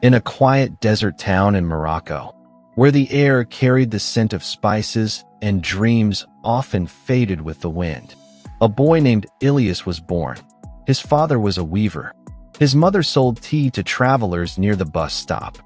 in a quiet desert town in Morocco, where the air carried the scent of spices and dreams often faded with the wind. A boy named Ilyas was born. His father was a weaver. His mother sold tea to travelers near the bus stop.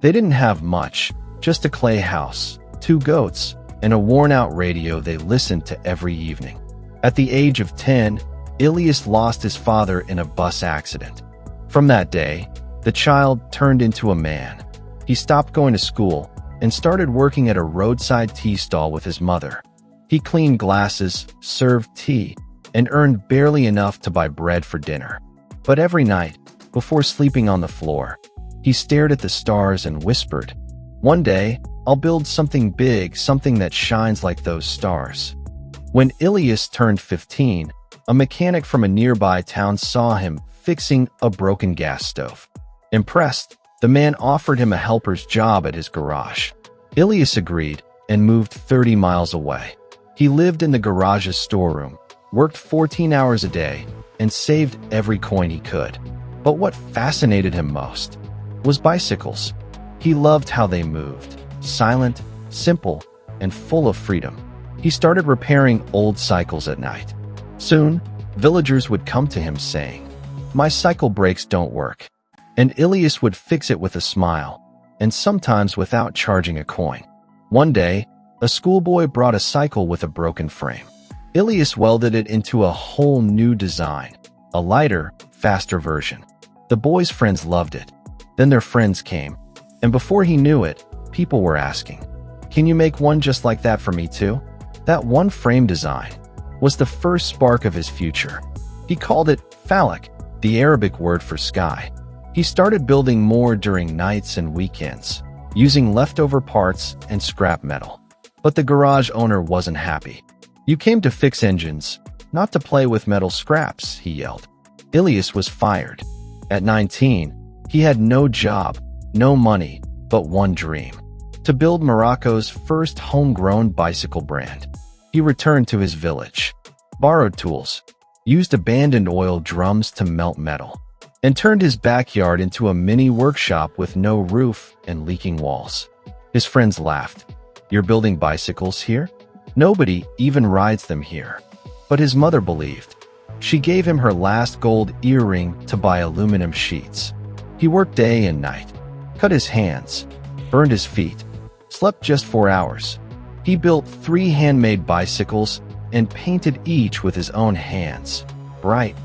They didn't have much, just a clay house, 2 goats, and a worn-out radio they listened to every evening. At the age of 10, Ilyas lost his father in a bus accident. From that day, the child turned into a man. He stopped going to school and started working at a roadside tea stall with his mother. He cleaned glasses, served tea, and earned barely enough to buy bread for dinner. But every night, before sleeping on the floor, he stared at the stars and whispered, "One day, I'll build something big, something that shines like those stars." When Ilyas turned 15, a mechanic from a nearby town saw him fixing a broken gas stove. Impressed, the man offered him a helper's job at his garage. Ilyas agreed and moved 30 miles away. He lived in the garage's storeroom, worked 14 hours a day, and saved every coin he could. But what fascinated him most was bicycles. He loved how they moved, silent, simple, and full of freedom. He started repairing old cycles at night. Soon, villagers would come to him saying, "My cycle brakes don't work." And Ilyas would fix it with a smile, and sometimes without charging a coin. One day, a schoolboy brought a cycle with a broken frame. Ilyas welded it into a whole new design, a lighter, faster version. The boy's friends loved it. Then their friends came, and before he knew it, people were asking, "Can you make one just like that for me too?" That one frame design was the first spark of his future. He called it falak, the Arabic word for sky. He started building more during nights and weekends, using leftover parts and scrap metal. But the garage owner wasn't happy. "You came to fix engines, not to play with metal scraps," he yelled. Ilyas was fired. At 19, he had no job, no money, but one dream: to build Morocco's first homegrown bicycle brand. He returned to his village, borrowed tools, used abandoned oil drums to melt metal, and turned his backyard into a mini workshop with no roof and leaking walls. His friends laughed. "You're building bicycles here? Nobody even rides them here." But his mother believed. She gave him her last gold earring to buy aluminum sheets. He worked day and night, cut his hands, burned his feet, slept just 4 hours. He built 3 handmade bicycles and painted each with his own hands, bright,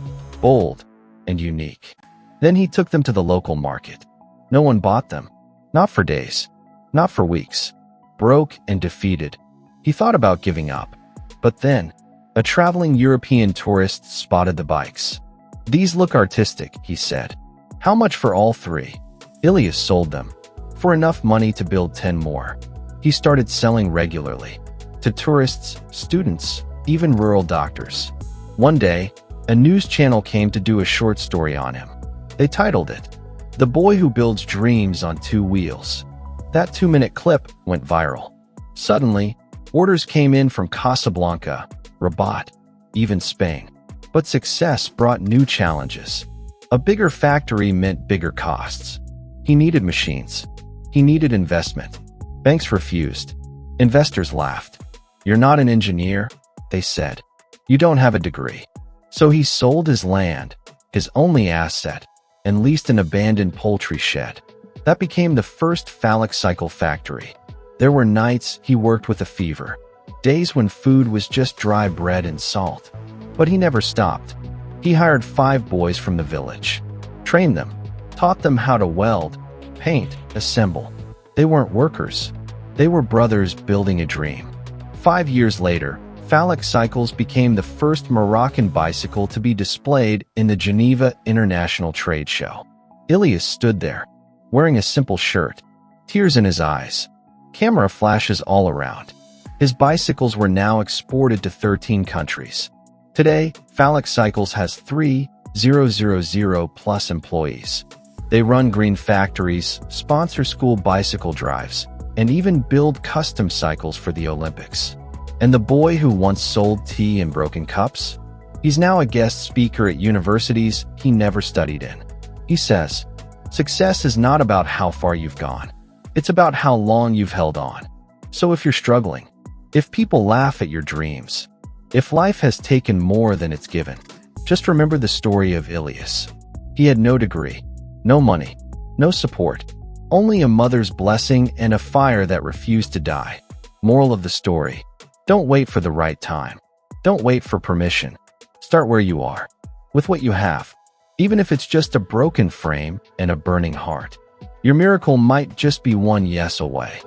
bold, and unique. Then he took them to the local market. No one bought them. Not for days. Not for weeks. Broke and defeated, he thought about giving up. But then, a traveling European tourist spotted the bikes. "These look artistic," he said. "How much for all 3? Ilyas sold them for enough money to build 10 more. He started selling regularly to tourists, students, even rural doctors. One day, a news channel came to do a short story on him. They titled it, "The Boy Who Builds Dreams on 2 Wheels." That 2-minute clip went viral. Suddenly, orders came in from Casablanca, Rabat, even Spain. But success brought new challenges. A bigger factory meant bigger costs. He needed machines. He needed investment. Banks refused. Investors laughed. "You're not an engineer," they said. "You don't have a degree." So he sold his land, his only asset, and leased an abandoned poultry shed. That became the first phallic cycle factory. There were nights he worked with a fever, days when food was just dry bread and salt. But he never stopped. He hired 5 boys from the village, trained them, taught them how to weld, paint, assemble. They weren't workers. They were brothers building a dream. 5 years later, phallic cycles became the first Moroccan bicycle to be displayed in the Geneva International Trade Show. Ilyas stood there, wearing a simple shirt, tears in his eyes, camera flashes all around. His bicycles were now exported to 13 countries. Today, Phallic Cycles has 3,000 plus employees. They run green factories, sponsor school bicycle drives, and even build custom cycles for the Olympics. And the boy who once sold tea in broken cups? He's now a guest speaker at universities he never studied in. He says, Success is not about how far you've gone. It's about how long you've held on. So if you're struggling, if people laugh at your dreams, if life has taken more than it's given, just remember the story of Ilyas. He had no degree, no money, no support, only a mother's blessing and a fire that refused to die. Moral of the story: don't wait for the right time. Don't wait for permission. Start where you are, with what you have. Even if it's just a broken frame and a burning heart, your miracle might just be one yes away.